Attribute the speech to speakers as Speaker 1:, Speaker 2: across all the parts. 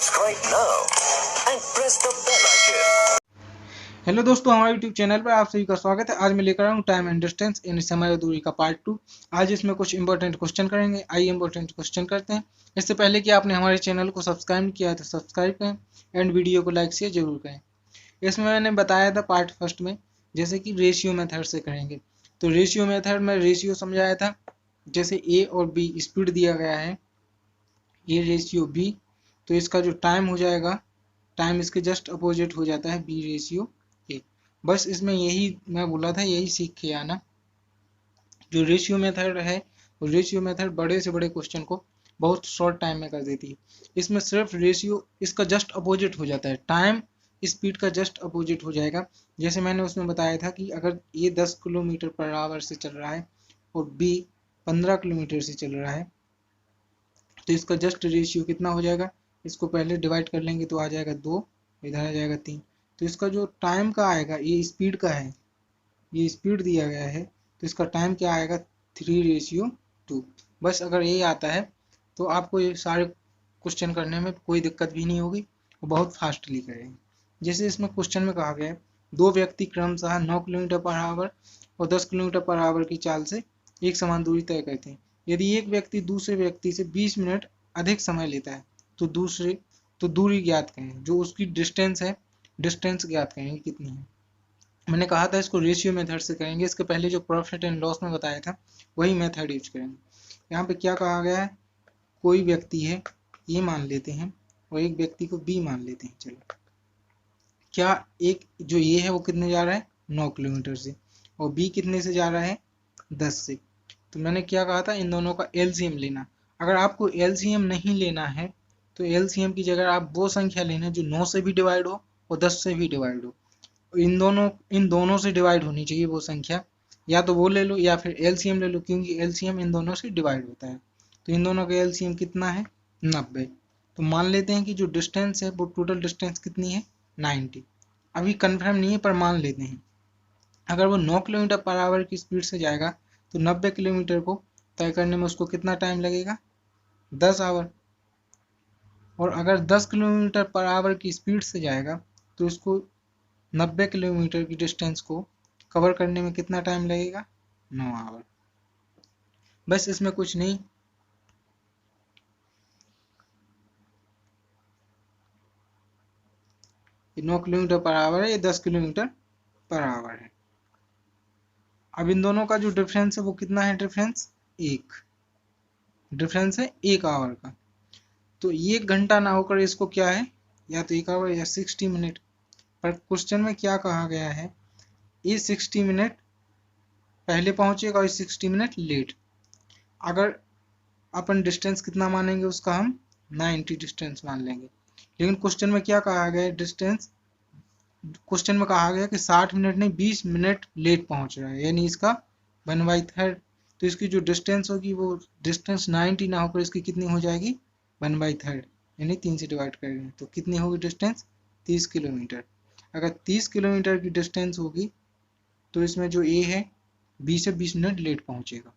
Speaker 1: Subscribe now and press the bell icon.
Speaker 2: Hello दोस्तों, हमारे YouTube channel पर आप सभी का स्वागत है। आज मैं लेकर आया हूँ टाइम एंड डिस्टेंस यानी समय और दूरी का पार्ट 2। आज इसमें कुछ इंपॉर्टेंट क्वेश्चन करेंगे। आइए इंपॉर्टेंट क्वेश्चन करते हैं। इससे पहले कि आपने हमारे चैनल को सब्सक्राइब नहीं किया है तो सब्सक्राइब करें एंड वीडियो को लाइक शेयर जरूर करें। इसमें मैंने बताया था पार्ट फर्स्ट में जैसे कि रेशियो मेथड से करेंगे। तो रेशियो मेथड में रेशियो समझाया था, जैसे ए और बी स्पीड दिया गया है, ए रेशियो बी, तो इसका जो टाइम हो जाएगा, टाइम इसके जस्ट अपोजिट हो जाता है बी रेशियो ए। बस इसमें यही मैं बोला था, यही सीख के आना। जो रेशियो मेथड है वो रेशियो मेथड बड़े से बड़े क्वेश्चन को बहुत शॉर्ट टाइम में कर देती है। इसमें सिर्फ रेशियो इसका जस्ट अपोजिट हो जाता है, टाइम स्पीड का जस्ट अपोजिट हो जाएगा। जैसे मैंने उसमें बताया था कि अगर ये 10 किलोमीटर पर आवर से चल रहा है और बी 15 किलोमीटर से चल रहा है, तो इसका जस्ट रेशियो कितना हो जाएगा, इसको पहले डिवाइड कर लेंगे तो आ जाएगा 2, इधर आ जाएगा 3। तो इसका जो टाइम का आएगा, ये स्पीड का है, ये स्पीड दिया गया है, तो इसका टाइम क्या आएगा 3:2। बस अगर ये आता है तो आपको ये सारे क्वेश्चन करने में कोई दिक्कत भी नहीं होगी और बहुत फास्टली करेंगे। जैसे इसमें क्वेश्चन में कहा गया है, दो व्यक्ति क्रमशः 9 किलोमीटर पर आवर और 10 किलोमीटर पर आवर की चाल से एक समान दूरी तय करते हैं। यदि एक व्यक्ति दूसरे व्यक्ति से 20 मिनट अधिक समय लेता है तो दूरी ज्ञात करें। जो उसकी डिस्टेंस है, डिस्टेंस ज्ञात करेंगे कितनी है। मैंने कहा था इसको रेशियो मेथड से करेंगे। इसके पहले जो प्रॉफिट एंड लॉस में बताया था वही मेथड यूज करेंगे। यहाँ पे क्या कहा गया है, कोई व्यक्ति है ये मान लेते हैं और एक व्यक्ति को बी मान लेते हैं। चलो, क्या एक जो ये है वो कितने जा रहा है 9 किलोमीटर से और बी कितने से जा रहा है 10 से। तो मैंने क्या कहा था, इन दोनों का एलसीएम लेना। अगर आपको एलसीएम नहीं लेना है तो एलसीएम की जगह आप वो संख्या लेना जो 9 से भी डिवाइड हो और 10 से भी डिवाइड हो। इन दोनों से डिवाइड होनी चाहिए वो संख्या, या तो वो ले लो या फिर एलसीएम ले लो, क्योंकि एलसीएम इन दोनों से डिवाइड होता है। तो इन दोनों का एलसीएम कितना है 90। तो मान लेते हैं कि जो डिस्टेंस है वो टोटल डिस्टेंस कितनी है 90। अभी कंफर्म नहीं है पर मान लेते हैं। अगर वो 9 किलोमीटर पर आवर की स्पीड से जाएगा तो 90 किलोमीटर को तय करने में उसको कितना टाइम लगेगा 10 आवर। और अगर 10 किलोमीटर पर आवर की स्पीड से जाएगा तो उसको 90 किलोमीटर की डिस्टेंस को कवर करने में कितना टाइम लगेगा 9 आवर। बस इसमें कुछ नहीं, ये 9 किलोमीटर पर आवर है, ये 10 किलोमीटर पर आवर है। अब इन दोनों का जो डिफरेंस है वो कितना है, डिफरेंस डिफरेंस है 1 आवर का। तो 1 घंटा ना होकर इसको क्या है, या तो 1 आवर या 60 मिनट। पर क्वेश्चन में क्या कहा गया है, ये 60 मिनट पहले पहुंचेगा और 60 मिनट लेट। अगर अपन डिस्टेंस कितना मानेंगे उसका, हम 90 डिस्टेंस मान लेंगे। लेकिन क्वेश्चन में क्या कहा गया है, डिस्टेंस क्वेश्चन में कहा गया कि 60 मिनट नहीं 20 मिनट लेट पहुंच रहा है, यानी इसका 1/3। तो इसकी जो डिस्टेंस होगी वो डिस्टेंस 90 ना होकर इसकी कितनी हो जाएगी 1/3, यानी 3 से डिवाइड करेंगे तो कितनी होगी डिस्टेंस 30 किलोमीटर। अगर 30 किलोमीटर की डिस्टेंस होगी तो इसमें जो ए है 20 से 20 मिनट लेट पहुंचेगा।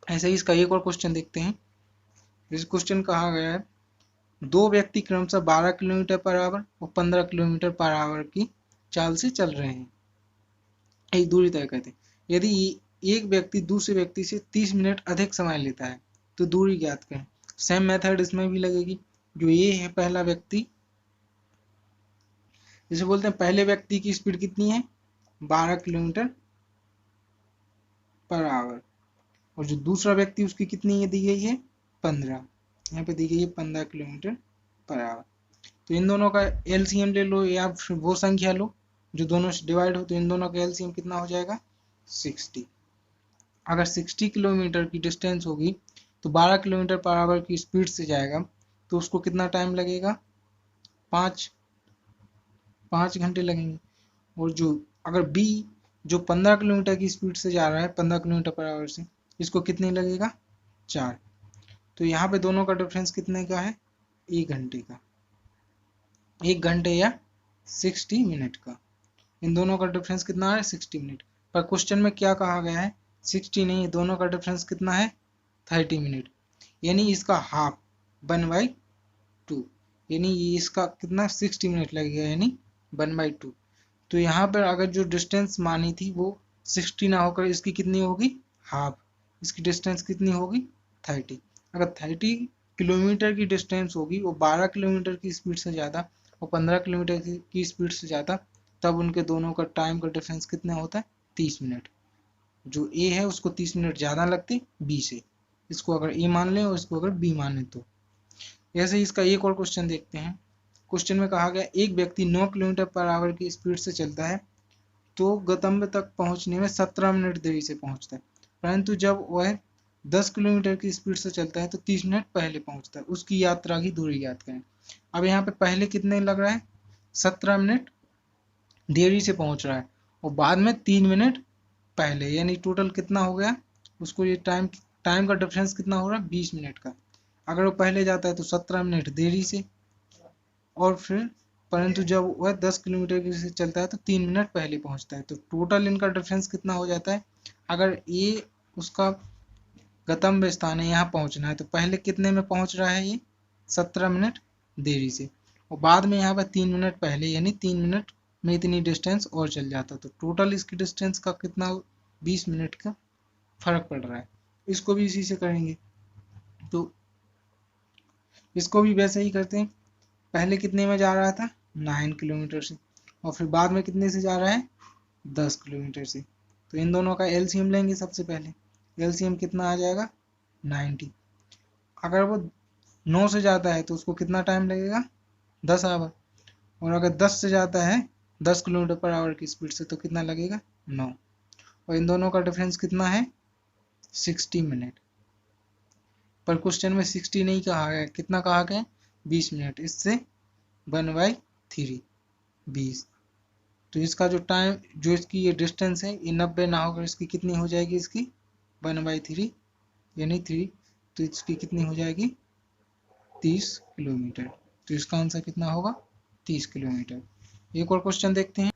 Speaker 2: ऐसे ही इसका एक और क्वेश्चन देखते हैं। इस क्वेश्चन कहा गया है, दो व्यक्ति क्रमशः 12 किलोमीटर पर आवर और 15 किलोमीटर पर आवर की चाल से चल रहे हैं, एक दूरी तय करते हैं। यदि एक व्यक्ति दूसरे व्यक्ति से 30 मिनट अधिक समय लेता है तो दूरी ज्ञात करें। सेम मेथड इसमें भी लगेगी। जो ये है पहला व्यक्ति, जिसे बोलते हैं पहले व्यक्ति की स्पीड कितनी है 12 किलोमीटर पर आवर, और जो दूसरा व्यक्ति उसकी कितनी है दी गई है 15, यहाँ पे दी गई है 15 किलोमीटर पर आवर। तो इन दोनों का एलसीएम ले लो या फिर वो संख्या लो जो दोनों से डिवाइड हो, तो इन दोनों का एलसीएम कितना हो जाएगा 60। अगर 60 किलोमीटर की डिस्टेंस होगी तो 12 किलोमीटर पर आवर की स्पीड से जाएगा तो उसको कितना टाइम लगेगा 5 घंटे लगेंगे। और जो अगर बी जो 15 किलोमीटर की स्पीड से जा रहा है 15 किलोमीटर पर आवर से, इसको कितने लगेगा 4। तो यहाँ पे दोनों का डिफरेंस कितने का है 1 घंटे का, 1 घंटे या 60 मिनट का। इन दोनों का डिफरेंस कितना है 60 मिनट। पर क्वेश्चन में क्या कहा गया है 60 नहीं, दोनों का डिफरेंस कितना है 30 मिनट, यानी इसका हाफ 1/2। यानी ये इसका कितना 60 मिनट लगेगा, यानी 1/2। तो यहाँ पर अगर जो डिस्टेंस मानी थी वो 60 ना होकर इसकी कितनी होगी, हाफ। इसकी डिस्टेंस कितनी होगी, 30। अगर 30 किलोमीटर की डिस्टेंस होगी वो 12 किलोमीटर की स्पीड से ज़्यादा और 15 किलोमीटर की स्पीड से ज़्यादा, तब उनके दोनों का टाइम का डिफरेंस कितना होता है, 30 मिनट। जो ए है उसको 30 मिनट ज़्यादा लगते बी से, इसको अगर ए मान लें और इसको अगर बी मान लें तो। ऐसे ही इसका एक और क्वेश्चन देखते हैं। क्वेश्चन में कहा गया एक व्यक्ति 9 किलोमीटर पर आवर की स्पीड से चलता है तो गंतव्य तक पहुंचने में 17 मिनट देरी से पहुंचता है, परंतु जब वह 10 किलोमीटर की स्पीड से चलता है तो 30 मिनट पहले पहुंचता है। उसकी यात्रा की दूरी ज्ञात करें। अब यहाँ पे पहले कितने लग रहा है, 17 मिनट देरी से पहुंच रहा है और बाद में 3 मिनट पहले, यानी टोटल कितना हो गया उसको, ये टाइम का डिफरेंस कितना हो रहा है, 20 मिनट का। अगर वो पहले जाता है तो 17 मिनट देरी से, और फिर परंतु जब वह 10 किलोमीटर की से चलता है तो 3 मिनट पहले पहुंचता है। तो टोटल इनका डिफरेंस कितना हो जाता है, अगर ये उसका गंतव्य स्थान है, यहाँ पहुंचना है, तो पहले कितने में पहुंच रहा है, ये 17 मिनट देरी से, और बाद में यहाँ पर 3 मिनट पहले, यानी 3 मिनट में इतनी डिस्टेंस और चल जाता। तो टोटल इसकी डिस्टेंस का कितना 20 मिनट का फर्क पड़ रहा है। इसको भी इसी से करेंगे, तो इसको भी वैसे ही करते हैं। पहले कितने में जा रहा था, 9 किलोमीटर से, और फिर बाद में कितने से जा रहा है, 10 किलोमीटर से। तो इन दोनों का एलसीएम लेंगे। सबसे पहले एलसीएम कितना आ जाएगा, 90। अगर वो 9 से जाता है तो उसको कितना टाइम लगेगा, 10 आवर, और अगर 10 से जाता है 10 किलोमीटर पर आवर की स्पीड से तो कितना लगेगा, 9। और इन दोनों का डिफरेंस कितना है, 60 मिनट। पर क्वेश्चन में 60 नहीं कहा गया, कितना कहा गया, 20 मिनट। इससे 1/3 20। तो इसका जो टाइम, जो इसकी ये डिस्टेंस है, ये 90 ना होकर इसकी कितनी हो जाएगी, इसकी 1/3 यानी 3। तो इसकी कितनी हो जाएगी, 30 किलोमीटर। तो इसका आंसर कितना होगा, 30 किलोमीटर। एक और क्वेश्चन देखते हैं।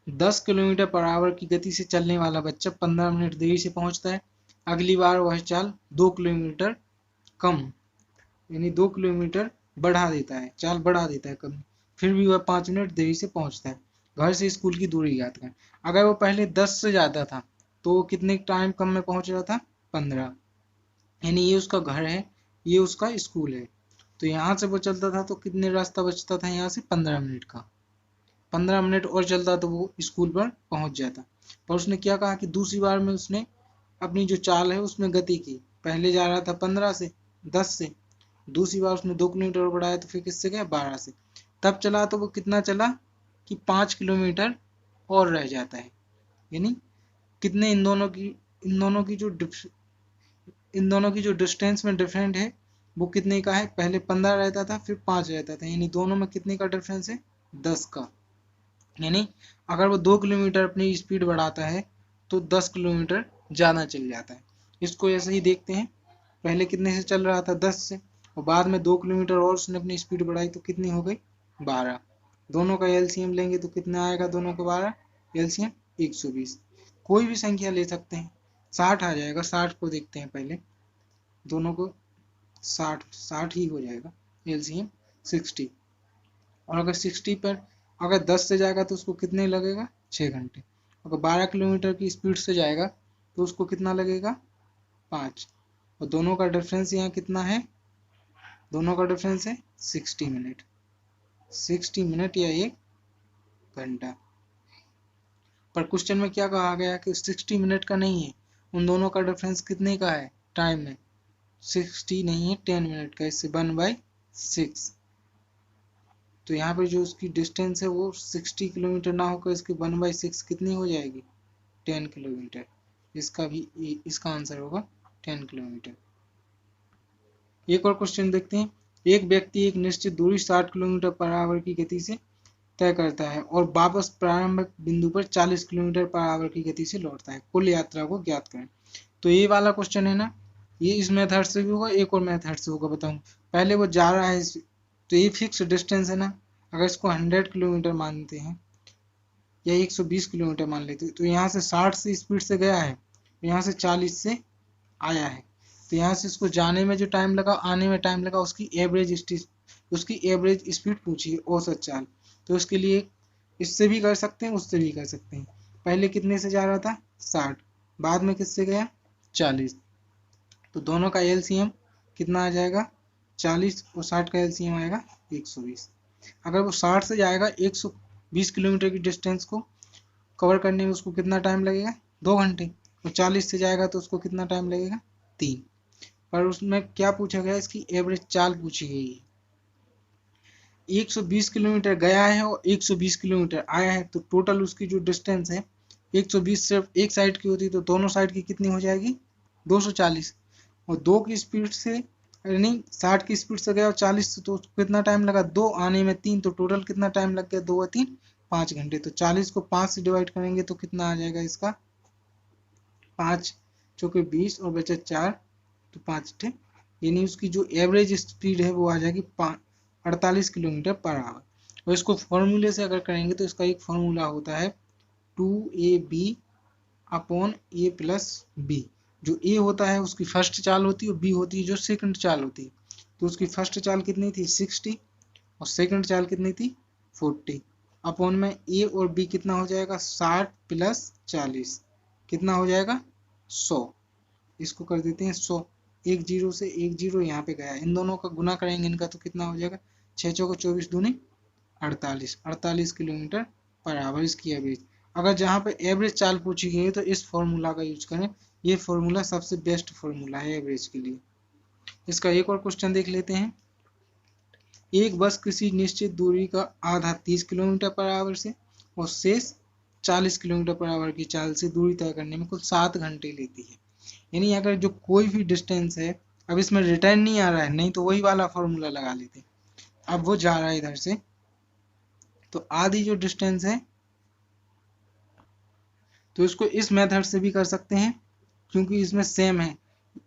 Speaker 2: 10 किलोमीटर पर आवर की गति से चलने वाला बच्चा 15 मिनट देरी से पहुंचता है। अगली बार वह चाल 2 किलोमीटर कम, यानी 2 किलोमीटर बढ़ा देता है, चाल बढ़ा देता है कम, फिर भी वह 5 मिनट देरी से पहुंचता है। घर से स्कूल की दूरी ज्ञात करें। अगर वो पहले 10 से ज़्यादा था तो वो कितने टाइम कम में पहुंच रहा था, 15। यानी ये उसका घर है, ये उसका स्कूल है। तो यहाँ से वो चलता था तो कितने रास्ता बचता था, यहाँ से 15 मिनट का। 15 मिनट और चलता तो वो स्कूल पर पहुंच जाता। पर उसने क्या कहा कि दूसरी बार में उसने अपनी जो चाल है उसमें गति की। पहले जा रहा था 15 से 10 से, दूसरी बार उसने 2 किलोमीटर और बढ़ाया तो फिर किससे गया, 12 से। तब चला तो वो कितना चला कि 5 किलोमीटर और रह जाता है। यानी कितने इन दोनों की जो डिस्टेंस में डिफरेंट है वो कितने का है, पहले 15 रहता था फिर 5 रहता था, यानी दोनों में कितने का डिफरेंस है, 10 का। यानी अगर वो 2 किलोमीटर अपनी स्पीड बढ़ाता है तो 10 किलोमीटर ज़्यादा चल जाता है। इसको ऐसे ही देखते हैं। पहले कितने से चल रहा था, 10 से, और बाद में 2 किलोमीटर और उसने अपनी स्पीड बढ़ाई तो कितनी हो गई, 12। दोनों का एलसीएम लेंगे तो कितना आएगा, दोनों का 12, एलसीएम 120। कोई भी संख्या ले सकते हैं, 60 आ जाएगा। 60 को देखते हैं पहले, दोनों को 60 ही हो जाएगा, एलसीएम 60। और अगर 60 पर अगर 10 से जाएगा तो उसको कितने लगेगा, 6 घंटे। अगर 12 किलोमीटर की स्पीड से जाएगा तो उसको कितना लगेगा, 5। और दोनों का डिफरेंस यहाँ कितना है, दोनों का डिफरेंस है 60 मिनट। 60 मिनट या 1 घंटा। पर क्वेश्चन में क्या कहा गया कि 60 मिनट का नहीं है, उन दोनों का डिफरेंस कितने का है टाइम में, 60 नहीं है, 10 मिनट का। इससे 1/6। तो यहाँ पर जो उसकी डिस्टेंस है वो 60 किलोमीटर ना होकर इसकी 1/6 कितनी हो जाएगी, 10 किलोमीटर। इसका आंसर होगा 10 किलोमीटर। एक और क्वेश्चन देखते हैं। एक व्यक्ति एक निश्चित दूरी 60 किलोमीटर पर आवर की गति से तय करता है और वापस प्रारंभिक बिंदु पर 40 किलोमीटर पर आवर की गति से लौटता है। कुल यात्रा को ज्ञात करें। तो ये वाला क्वेश्चन है ना, ये इस मेथड से भी होगा, एक और मेथड से होगा, बताऊँ। पहले वो जा रहा है तो ये फिक्स डिस्टेंस है ना, अगर इसको 100 किलोमीटर मानते हैं या 120 किलोमीटर मान लेते हैं, तो यहाँ से 60 से स्पीड से गया है, यहाँ से 40 से आया है, तो यहाँ से इसको जाने में जो टाइम लगा, आने में टाइम लगा, उसकी एवरेज उसकी एवरेज स्पीड पूछी है, औसत चाल। तो उसके लिए इससे भी कर सकते हैं, उससे भी कर सकते हैं। पहले कितने से जा रहा था 60, बाद में किससे गया 40, तो दोनों का एलसीएम कितना आ जाएगा 40 और 60 का एलसीएम आएगा 120। अगर वो 60 से जाएगा 120 किलोमीटर की डिस्टेंस को कवर करने में उसको कितना टाइम लगेगा 2 घंटे, और 40 से जाएगा तो उसको कितना टाइम लगेगा 3। पर उसमें क्या पूछा गया, इसकी एवरेज चाल पूछी गई है। 120 किलोमीटर गया है और 120 किलोमीटर आया है, तो टोटल उसकी जो डिस्टेंस है 120 सिर्फ एक साइड की होती तो दोनों साइड की कितनी हो जाएगी 240, और 2 की स्पीड से नहीं 60 की स्पीड से गया और 40 से, तो कितना टाइम लगा 2 आने में 3, तो टोटल कितना टाइम लग गया 2 और 3 5 घंटे। तो 40 को 5 से डिवाइड करेंगे तो कितना आ जाएगा इसका 5 चौके 20 और बचे 4, तो 5 थे, यानी उसकी जो एवरेज स्पीड है वो आ जाएगी 48 किलोमीटर पर आवर। और इसको फॉर्मूले से अगर करेंगे तो इसका एक फॉर्मूला होता है 2ab upon a plus b। जो a होता है उसकी फर्स्ट चाल होती है और b होती है जो सेकंड चाल होती है। तो उसकी फर्स्ट चाल कितनी थी 60 और सेकंड चाल कितनी थी 40, अपॉन में a और b कितना हो जाएगा 60 प्लस 40 कितना हो जाएगा 100। इसको कर देते हैं 100, एक जीरो से एक जीरो यहाँ पे गया, इन दोनों का गुना करेंगे इनका तो कितना हो जाएगा 6 चौको 24 दूनी 48 किलोमीटर पर आवर इसकी एवरेज। अगर जहाँ पे एवरेज चाल पूछी गई है तो इस फॉर्मूला का यूज करें, ये फॉर्मूला सबसे बेस्ट फॉर्मूला है एवरेज के लिए। इसका एक और क्वेश्चन देख लेते हैं। एक बस किसी निश्चित दूरी का आधा 30 किलोमीटर पर आवर से और शेष 40 किलोमीटर पर आवर की चाल से दूरी तय करने में कुल 7 घंटे लेती है। यानी अगर जो कोई भी डिस्टेंस है, अब इसमें रिटर्न नहीं आ रहा है, नहीं तो वही वाला फॉर्मूला लगा लेते। अब वो जा रहा है इधर से, तो आधी जो डिस्टेंस है तो इसको इस मेथड से भी कर सकते हैं, क्योंकि इसमें सेम है।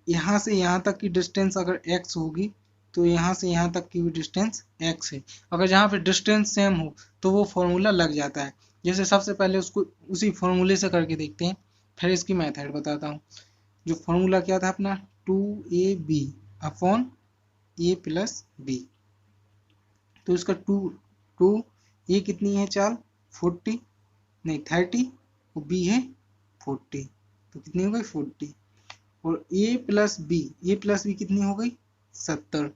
Speaker 2: यहाँ से यहाँ तक की डिस्टेंस अगर x होगी तो यहाँ से यहाँ तक की भी डिस्टेंस x है। अगर जहाँ पे डिस्टेंस सेम हो तो वो फॉर्मूला लग जाता है। जैसे सबसे पहले उसको उसी फॉर्मूले से करके देखते हैं, फिर इसकी मेथड बताता हूँ। जो फॉर्मूला क्या था अपना 2ab upon a plus b। तो इसका 2 a कितनी है चाल 40 नहीं 30 और b है 40, तो कितनी हो गई 40, और a प्लस बी कितनी हो गई 70।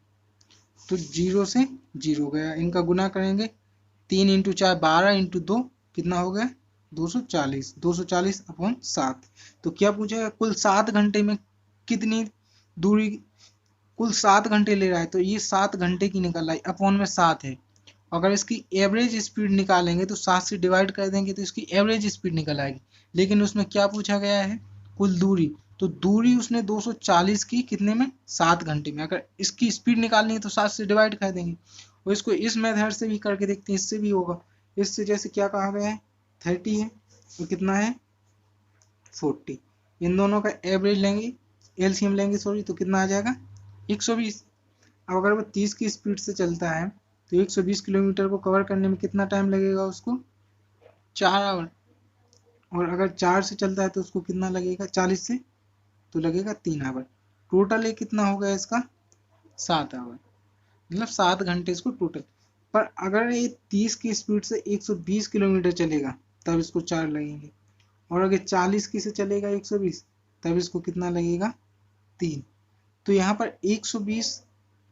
Speaker 2: तो 0 से 0 गया, इनका गुना करेंगे 3 इंटू 4 12 इंटू 2 कितना हो गया 240 अपॉन 7। तो क्या पूछेगा कुल 7 घंटे में कितनी दूरी, कुल 7 घंटे ले रहा है तो ये 7 घंटे की निकल आई, अपॉन में 7 है। अगर इसकी एवरेज स्पीड निकालेंगे तो 7 से डिवाइड कर देंगे तो इसकी एवरेज स्पीड निकल आएगी। लेकिन उसमें क्या पूछा गया है कुल दूरी, तो दूरी उसने 240 की कितने में 7 घंटे में। अगर इसकी स्पीड निकालनी है तो 7 से डिवाइड कर देंगे, और इसको इस मेथड से भी करके देखते हैं, इससे भी होगा। इससे जैसे क्या कहा गया है 30 है और कितना है 40, इन दोनों का एवरेज लेंगे एलसीएम लेंगे सॉरी, तो कितना आ जाएगा 120। अब अगर वो 30 की स्पीड से चलता है तो 120 किलोमीटर को कवर करने में कितना टाइम लगेगा उसको 4 आवर, और अगर 4 से चलता है तो उसको कितना लगेगा 40 से तो लगेगा 3 आवर। टोटल ये कितना हो गया इसका 7 आवर, मतलब 7 घंटे इसको टोटल। पर अगर ये 30 की स्पीड से 120 किलोमीटर चलेगा तब इसको 4 लगेंगे, और अगर 40 की से चलेगा 120 तब इसको कितना लगेगा 3। तो यहाँ पर 120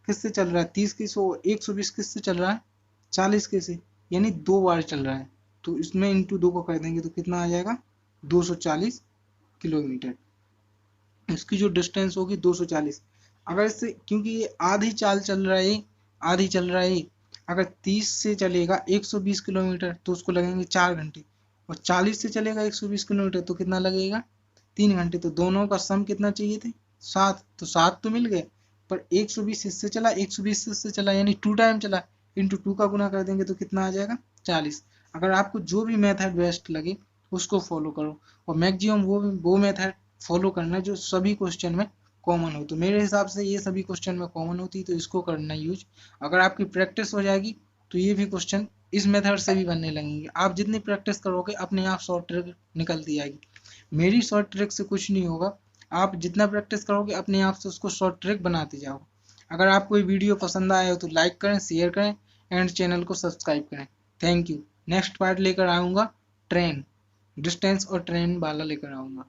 Speaker 2: किससे चल रहा है 30 की 120 किससे चल रहा है 40 के से, यानी 2 बार चल रहा है। तो इसमें इंटू 2 को कर देंगे तो कितना आ जाएगा 240 किलोमीटर। इसकी जो डिस्टेंस होगी 240। अगर इससे क्योंकि ये आधी चाल चल रहा है आधी चल रहा है, अगर 30 से चलेगा 120 किलोमीटर तो उसको लगेंगे 4 घंटे, और 40 से चलेगा 120 किलोमीटर तो कितना लगेगा 3 घंटे। तो दोनों का सम कितना चाहिए थे 7, तो 7 तो मिल गए, पर 120 इससे चला 120 इससे चला, यानी 2 टाइम चला, इंटू 2 का गुना कर देंगे तो कितना आ जाएगा 40। अगर आपको जो भी मेथड बेस्ट लगे उसको फॉलो करो, और मैक्सिमम वो मेथड फॉलो करना जो सभी क्वेश्चन में कॉमन हो। तो मेरे हिसाब से ये सभी क्वेश्चन में कॉमन होती है, तो इसको करना यूज। अगर आपकी प्रैक्टिस हो जाएगी तो ये भी क्वेश्चन इस मेथड से भी बनने लगेंगे। आप जितनी प्रैक्टिस करोगे अपने आप शॉर्ट ट्रिक निकलती आएगी। मेरी शॉर्ट ट्रिक से कुछ नहीं होगा, आप जितना प्रैक्टिस करोगे अपने आप से उसको शॉर्ट ट्रिक बनाते जाओ। अगर आपको ये वीडियो पसंद आया हो तो लाइक करें, शेयर करें एंड चैनल को सब्सक्राइब करें। Thank you. नेक्स्ट पार्ट लेकर आऊँगा ट्रेन, डिस्टेंस और ट्रेन वाला लेकर आऊँगा।